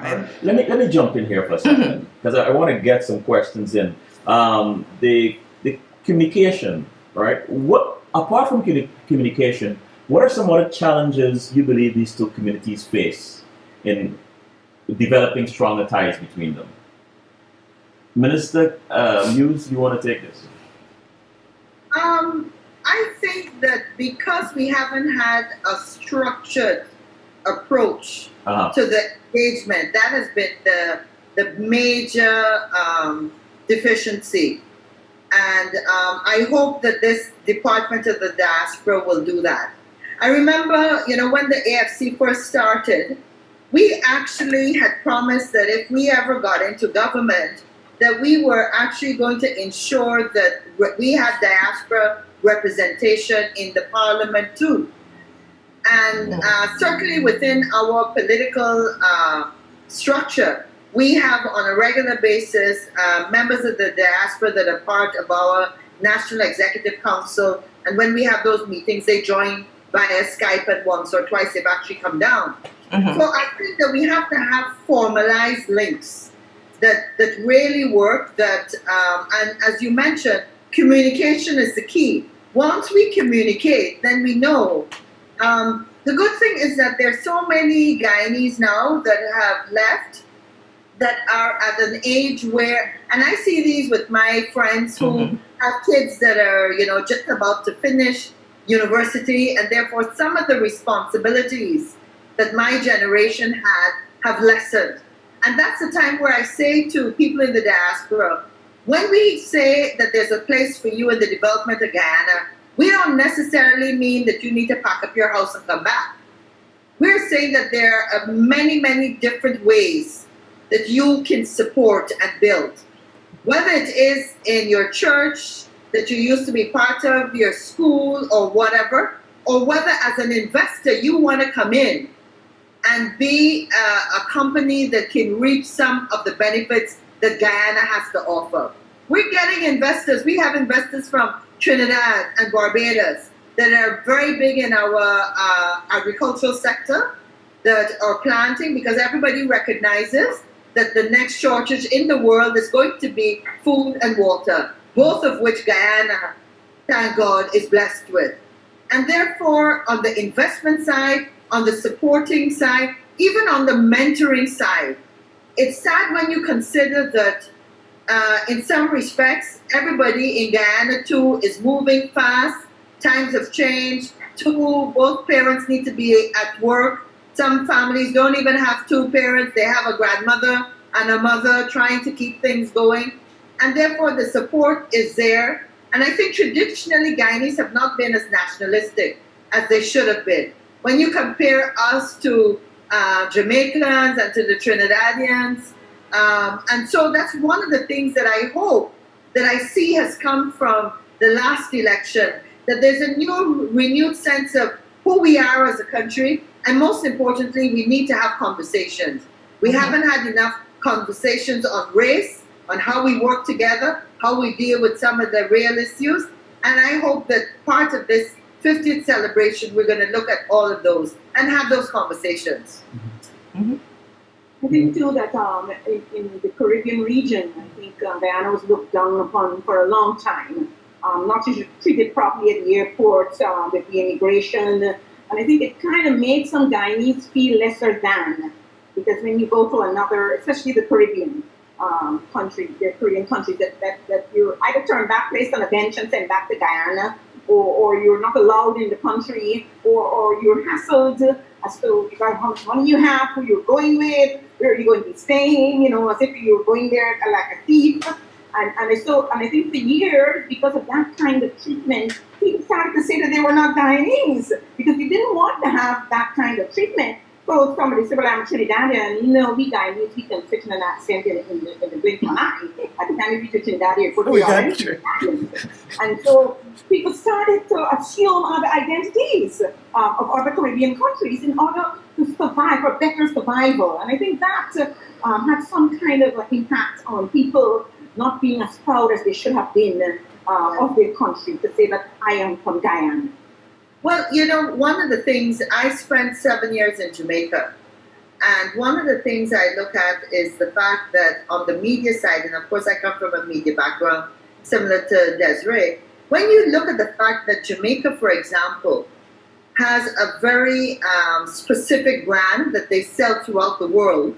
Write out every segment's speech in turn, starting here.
Let me jump in here for a second because I want to get some questions in. The communication, right? What apart from communication, what are some other challenges you believe these two communities face in developing stronger ties between them? Minister Hughes, you want to take this? I think that because we haven't had a structured approach to the engagement, that has been the major deficiency. And I hope that this Department of the Diaspora will do that. I remember, when the AFC first started, we actually had promised that if we ever got into government, that we were actually going to ensure that we had diaspora representation in the parliament too. And certainly within our political structure, we have on a regular basis members of the diaspora that are part of our National Executive Council. And when we have those meetings, they join via Skype, and once or twice they've actually come down. So I think that we have to have formalized links that really work, and as you mentioned, communication is the key. Once we communicate, then we know. The good thing is that there's so many Guyanese now that have left that are at an age where, and I see these with my friends who have kids that are, just about to finish university, and therefore some of the responsibilities that my generation had have lessened. And that's the time where I say to people in the diaspora, when we say that there's a place for you in the development of Guyana, we don't necessarily mean that you need to pack up your house and come back. We're saying that there are many, many different ways that you can support and build. Whether it is in your church that you used to be part of, your school or whatever, or whether as an investor you want to come in and be a company that can reap some of the benefits that Guyana has to offer. We're getting investors. We have investors from Trinidad and Barbados that are very big in our agricultural sector that are planting, because everybody recognizes that the next shortage in the world is going to be food and water, both of which Guyana, thank God, is blessed with. And therefore, on the investment side, on the supporting side, even on the mentoring side, it's sad when you consider that in some respects, everybody in Guyana too is moving fast. Times have changed. Both parents need to be at work. Some families don't even have two parents. They have a grandmother and a mother trying to keep things going. And therefore, the support is there. And I think traditionally, Guyanese have not been as nationalistic as they should have been. When you compare us to Jamaicans and to the Trinidadians, and so that's one of the things that I hope that I see has come from the last election, that there's a new, renewed sense of who we are as a country, and most importantly, we need to have conversations. We haven't had enough conversations on race, on how we work together, how we deal with some of the real issues, and I hope that part of this 50th celebration, we're going to look at all of those and have those conversations. I think too that in the Caribbean region, I think Guyana was looked down upon for a long time. Not treated properly at the airport with the immigration. And I think it kind of made some Guyanese feel lesser than, because when you go to another, especially the Caribbean countries, that you're either turned back, placed on a bench and sent back to Guyana, or you're not allowed in the country, or you're hassled as to how much money you have, who you're going with, where you're going to be staying, as if you're going there like a thief. And I think for years, because of that kind of treatment, people started to say that they were not Guyanese, because we didn't want to have that kind of treatment. So somebody said, well, I'm Trinidadian, we Guyanese, we can fit in an accent in the blink of an eye. At the time we reached Trinidadian, we are Trinidadians. And so people started to assume other identities of other Caribbean countries in order to survive, for better survival. And I think that had some kind of impact on people not being as proud as they should have been of their country, to say that I am from Guyana. Well, one of the things, I spent 7 years in Jamaica, And one of the things I look at is the fact that on the media side, and of course I come from a media background similar to Desiree, when you look at the fact that Jamaica, for example, has a very specific brand that they sell throughout the world.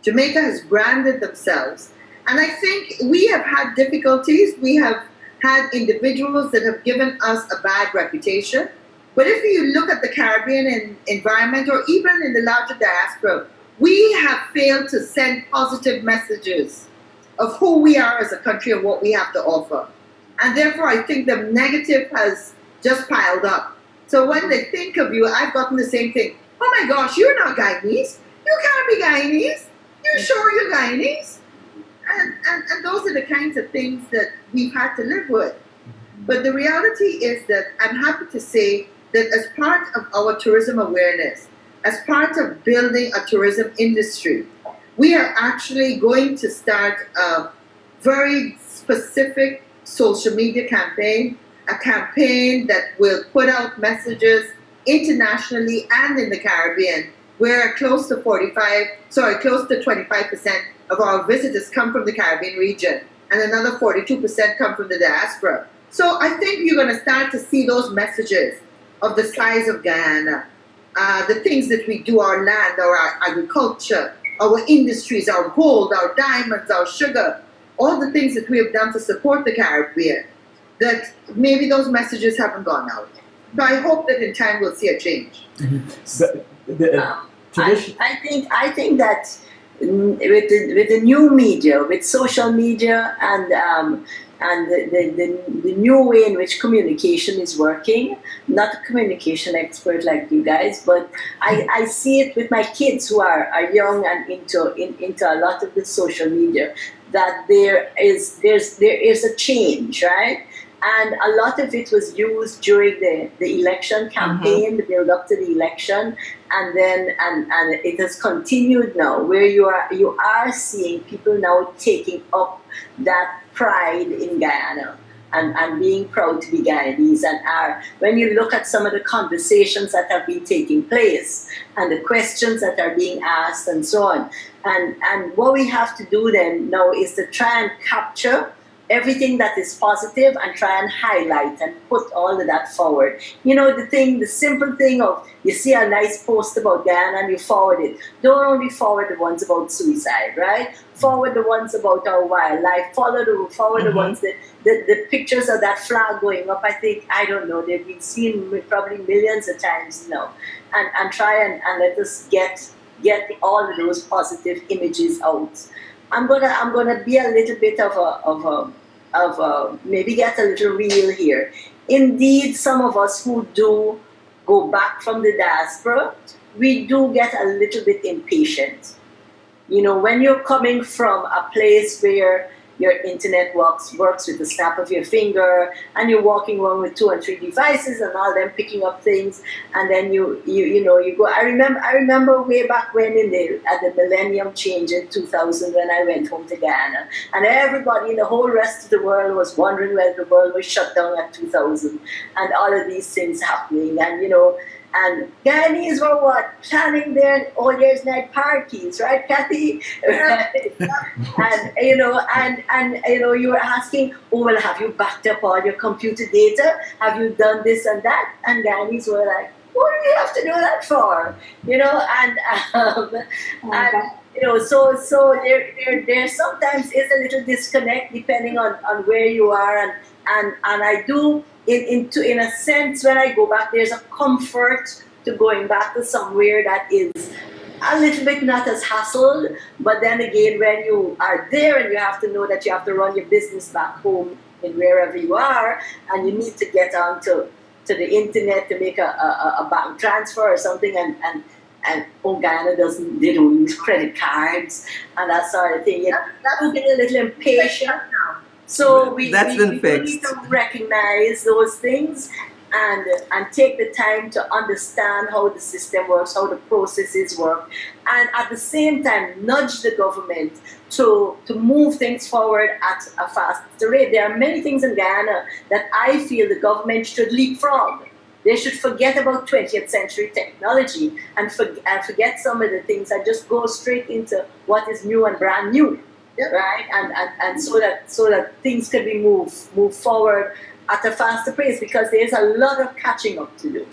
Jamaica has branded themselves. And I think we have had difficulties. We have had individuals that have given us a bad reputation. But if you look at the Caribbean environment, or even in the larger diaspora, we have failed to send positive messages of who we are as a country and what we have to offer. And therefore, I think the negative has just piled up. So when they think of you, I've gotten the same thing. Oh my gosh, you're not Guyanese. You can't be Guyanese. You sure you're Guyanese? And those are the kinds of things that we've had to live with. But the reality is that I'm happy to say that as part of our tourism awareness, as part of building a tourism industry, we are actually going to start a very specific social media campaign, a campaign that will put out messages internationally and in the Caribbean, where close to 25% of our visitors come from the Caribbean region, and another 42% come from the diaspora. So I think you're going to start to see those messages of the size of Guyana, the things that we do, our land, our agriculture, our industries, our gold, our diamonds, our sugar, all the things that we have done to support the Caribbean, that maybe those messages haven't gone out. So I hope that in time we'll see a change. I think that with the new media, with social media, and the new way in which communication is working, not a communication expert like you guys, but I see it with my kids who are young and into a lot of the social media, that there is a change, right? And a lot of it was used during the election campaign, the build up to the election, and then and it has continued now, where you are seeing people now taking up that pride in Guyana and being proud to be Guyanese. And when you look at some of the conversations that have been taking place and the questions that are being asked and so on, and what we have to do then now is to try and capture everything that is positive and try and highlight and put all of that forward. You know, the simple thing of, you see a nice post about Guyana and you forward it. Don't only forward the ones about suicide, right? Forward the ones about our wildlife. Forward the ones that, the pictures of that flag going up. I don't know, they've been seen probably millions of times now. And try and let us get all of those positive images out. I'm gonna be a little bit of a maybe get a little real here. Indeed, some of us who do go back from the diaspora, we do get a little bit impatient. You know, when you're coming from a place where your internet works with the snap of your finger, and you're walking around with 2 and 3 devices and all them picking up things, and then you go. I remember way back when at the millennium change in 2000, when I went home to Guyana, and everybody in the whole rest of the world was wondering whether the world was shut down at 2000, and all of these things happening, and Guyanese were what? Planning their All Year's Night parties, right, Kathy? and you were asking, oh, well, have you backed up all your computer data? Have you done this and that? And Guyanese were like, what do we have to do that for? So there sometimes is a little disconnect depending on where you are, and I do. In a sense, when I go back, there's a comfort to going back to somewhere that is a little bit not as hassled. But then again, when you are there and you have to know that you have to run your business back home in wherever you are, and you need to get onto the internet to make a bank transfer or something, and Guyana they don't use credit cards and that sort of thing. That will get a little impatient now. So we need to recognize those things and take the time to understand how the system works, how the processes work, and at the same time nudge the government to move things forward at a faster rate. There are many things in Guyana that I feel the government should leapfrog. They should forget about 20th century technology and forget some of the things and just go straight into what is new and brand new, right? And so that things can be moved forward at a faster pace, because there's a lot of catching up to do.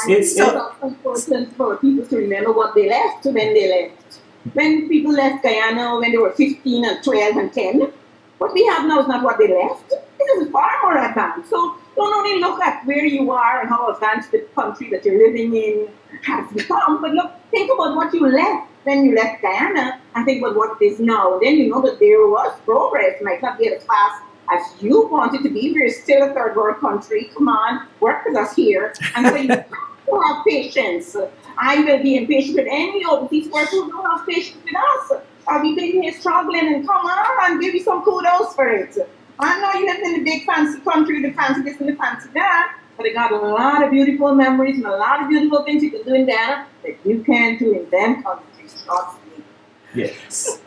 It's so important for people to remember what they left when they left. When people left Guyana when they were 15 and 12 and 10, what we have now is not what they left. It is far more advanced. So don't only look at where you are and how advanced the country that you're living in has become, but think about what you left when you left Guyana and think about what it is now. Then you know that there was progress. Might not be as fast as you want it to be. We're still a third world country. Come on, work with us here. And so you have to have patience. I will be impatient with any overseas workers who don't have patience with us. I'll be thinking you're struggling, and come on, and give you some kudos for it. I know you live in the big fancy country, the fancy this and the fancy that, but it got a lot of beautiful memories and a lot of beautiful things you can do in Ghana that you can't do in them countries. Trust me. Yes.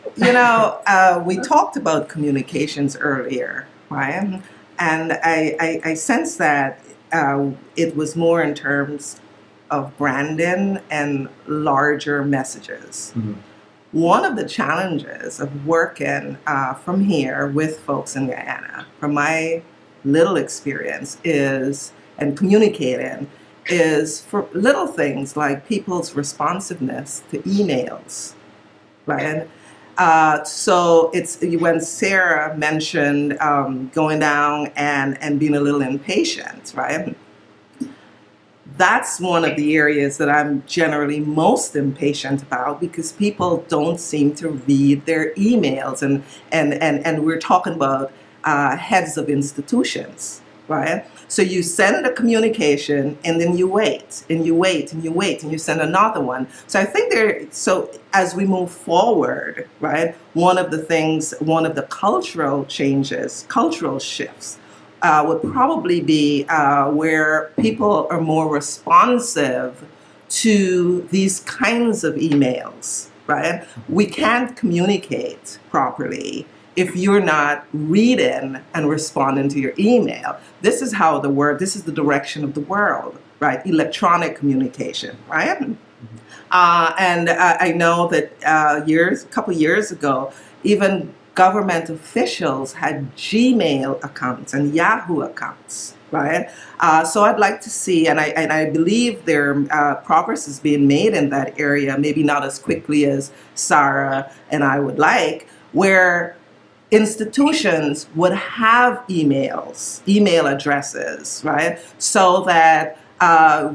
We talked about communications earlier, right? And I sense that it was more in terms of branding and larger messages. Mm-hmm. One of the challenges of working from here with folks in Guyana, from my little experience, and communicating, is for little things like people's responsiveness to emails, right? So it's when Sarah mentioned going down and being a little impatient, right? That's one of the areas that I'm generally most impatient about, because people don't seem to read their emails, and we're talking about heads of institutions, right? So you send a communication and then you wait and you wait and you wait and you send another one. So I think so as we move forward, right, one of the cultural changes, cultural shifts, would probably be where people are more responsive to these kinds of emails, right? We can't communicate properly if you're not reading and responding to your email. This is the direction of the world, right? Electronic communication, right? And I know that a couple years ago, even government officials had Gmail accounts and Yahoo accounts, right? So I'd like to see, and I believe there progress is being made in that area, maybe not as quickly as Sarah and I would like, where institutions would have email addresses, right? So that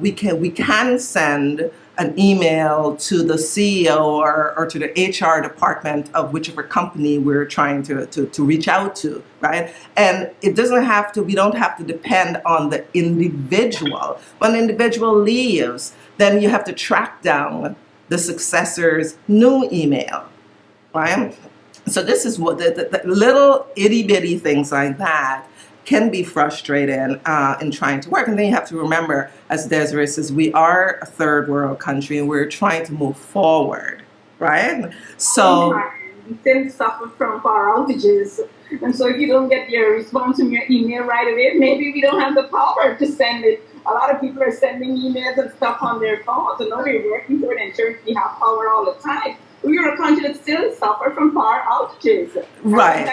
we can send an email to the CEO or to the HR department of whichever company we're trying to reach out to, right? And we don't have to depend on the individual. When the individual leaves, then you have to track down the successor's new email, right? So this is what the little itty bitty things like that can be frustrating in trying to work. And then you have to remember, as Desiree says, we are a third world country and we're trying to move forward, right? So we still suffer from power outages. And so if you don't get your response from your email right away, maybe we don't have the power to send it. A lot of people are sending emails and stuff on their phones, and we're working to ensure we have power all the time. We are a country that still suffers from power outages. Right.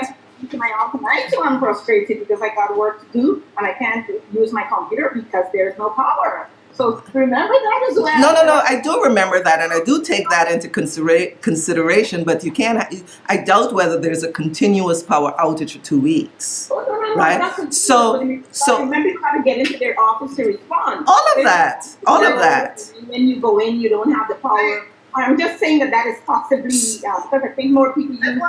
To my own tonight, so I'm frustrated because I got work to do and I can't use my computer because there's no power. So remember that as well. No, I do remember that, and I do take that into consideration. But you can't. I doubt whether there's a continuous power outage for 2 weeks, right? So remember, you got to get into their office to respond. All of that. When you go in, you don't have the power. I'm just saying that is possibly because I think more people use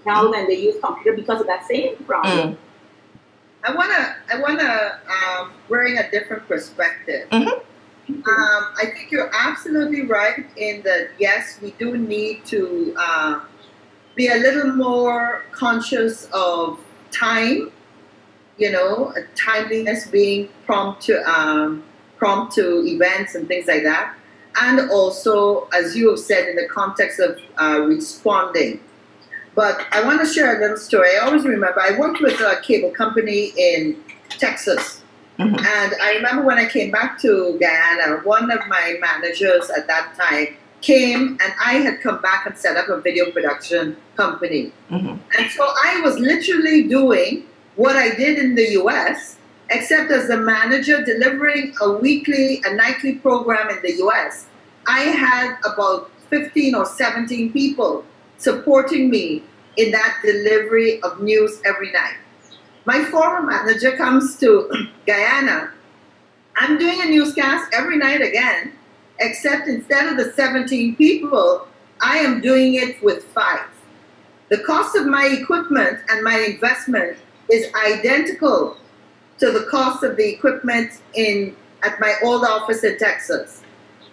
now than they use computer because of that same problem. I wanna bring a different perspective. Mm-hmm. I think you're absolutely right in that. Yes, we do need to be a little more conscious of time. Timeliness, being prompt to events and things like that, and also, as you have said, in the context of responding. But I want to share a little story. I always remember I worked with a cable company in Texas, Mm-hmm. And I remember when I came back to Guyana, one of my managers at that time came, and I had come back and set up a video production company. Mm-hmm. And so I was literally doing what I did in the US, except as the manager delivering a nightly program in the US. I had about 15 or 17 people supporting me in that delivery of news every night. My former manager comes to Guyana. I'm doing a newscast every night again, except instead of the 17 people, I am doing it with 5. The cost of my equipment and my investment is identical to the cost of the equipment at my old office in Texas.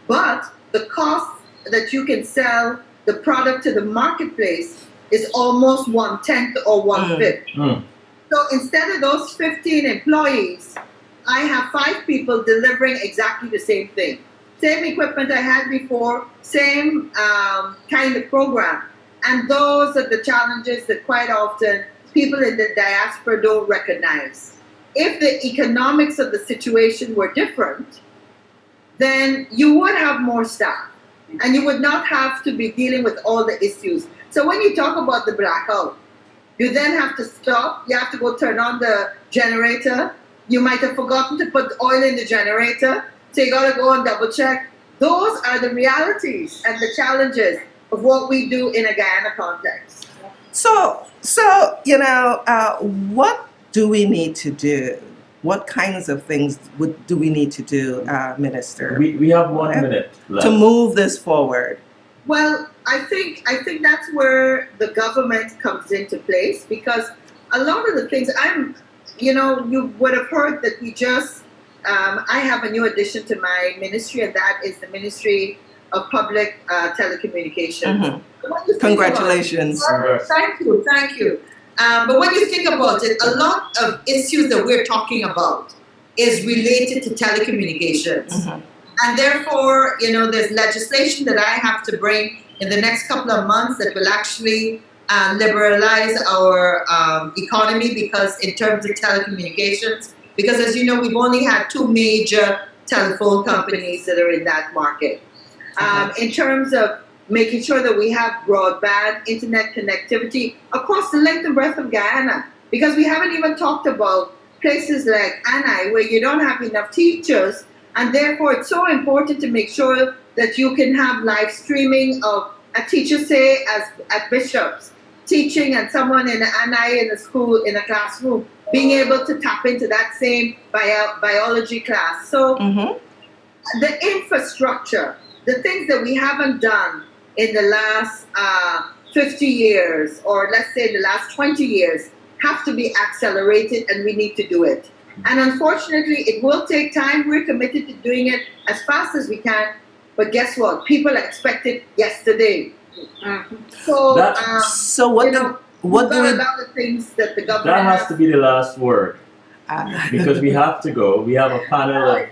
But the cost that you can sell the product to the marketplace is almost 1/10 or 1/5. So instead of those 15 employees, I have 5 people delivering exactly the same thing. Same equipment I had before, same kind of program. And those are the challenges that quite often people in the diaspora don't recognize. If the economics of the situation were different, then you would have more staff and you would not have to be dealing with all the issues. So when you talk about the blackout, you then have to stop, you have to go turn on the generator. You might have forgotten to put oil in the generator, so you gotta go and double check. Those are the realities and the challenges of what we do in a Guyana context. So what do we need to do? What kinds of things do we need to do, Minister? We have 1 minute left. To move this forward. Well, I think that's where the government comes into place, because a lot of the things you would have heard that we just I have a new addition to my ministry, and that is the Ministry of Public Telecommunications. Mm-hmm. Congratulations. Thank you. But when you think about it, a lot of issues that we're talking about is related to telecommunications. Mm-hmm. And therefore, there's legislation that I have to bring in the next couple of months that will actually liberalize our economy, because in terms of telecommunications, because as you know, we've only had 2 major telephone companies that are in that market. In terms of making sure that we have broadband internet connectivity across the length and breadth of Guyana, because we haven't even talked about places like Anai, where you don't have enough teachers, and therefore it's so important to make sure that you can have live streaming of a teacher, say, at Bishop's, teaching, and someone in Anai in a school, in a classroom, being able to tap into that same biology class. So the infrastructure, the things that we haven't done in the last 50 years, or let's say the last 20 years, have to be accelerated, and we need to do it. And unfortunately, it will take time. We're committed to doing it as fast as we can. But guess what? People expect it yesterday. So what do we... a lot of things that the government... That has to be the last word. Because we have to go. We have a panel of...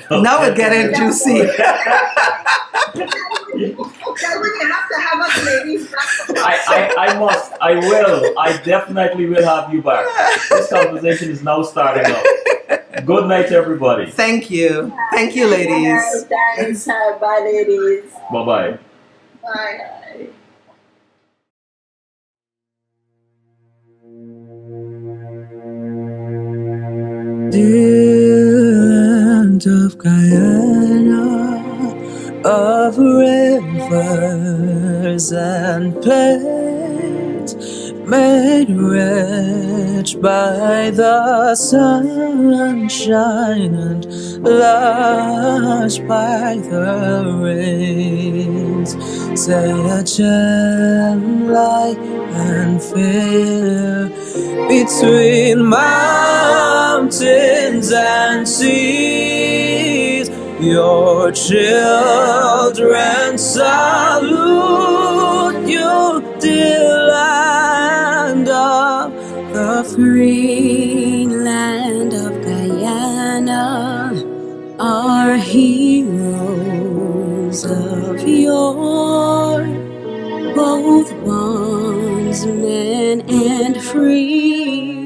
Now we're getting juicy. You have to have us ladies back. I definitely will have you back. This conversation is now starting up. Good night, everybody. Thank you, ladies. Thanks, bye, ladies. Bye-bye. Bye. Dear land of Guyana, of rivers and plains, made rich by the sunshine and lush by the rains, say a gem light and fair between mountains and seas. Your children salute you, dear land of the free land of Guyana. Our heroes of yore, both bondsmen and free,